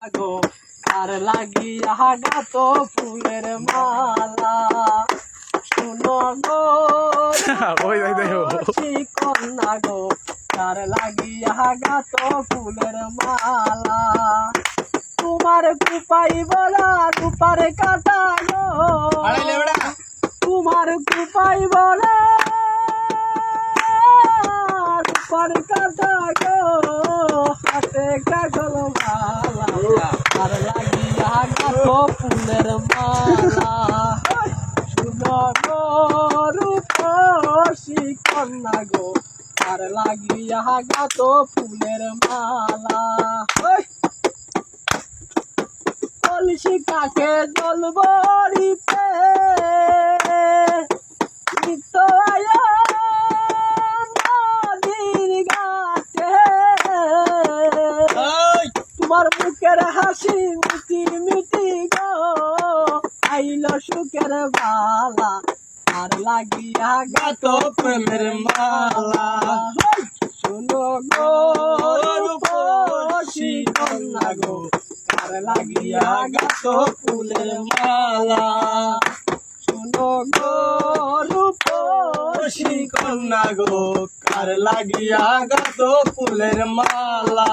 গো আর লাগিয়া গাত ফুলের মালা শুনো গো কন্যা গো আর লাগিয়া গাত ফুলের মালা তোমার কুপাই বলা রূপার কাটা গো তোমার কুপাই বলা রূপার কাটা গো হাতে কাজল মালা আর লাগিয়া গাত ফুলের মালা শুনো গো রূপসী কন্যা গো আর লাগিয়া গাত ফুলের মালা কলসি কাকে জল বড়িতে নিত্য আয়া নদীর ঘাটে তোমার মুখের হাসি মিটি মিটি গো আইল সুখের বালা আর লাগিয়া গাত প্রেমের মালা শুনো গো রূপসী কন্যা গো আর লাগিয়া গাত ফুলের মালা শুনো গো রূপসী কন্যা গো আর লাগিয়া গাত ফুলের মালা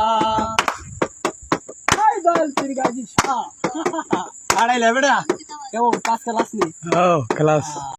আড়াইলে বেটা কেমন ক্লাস নি ক্লাস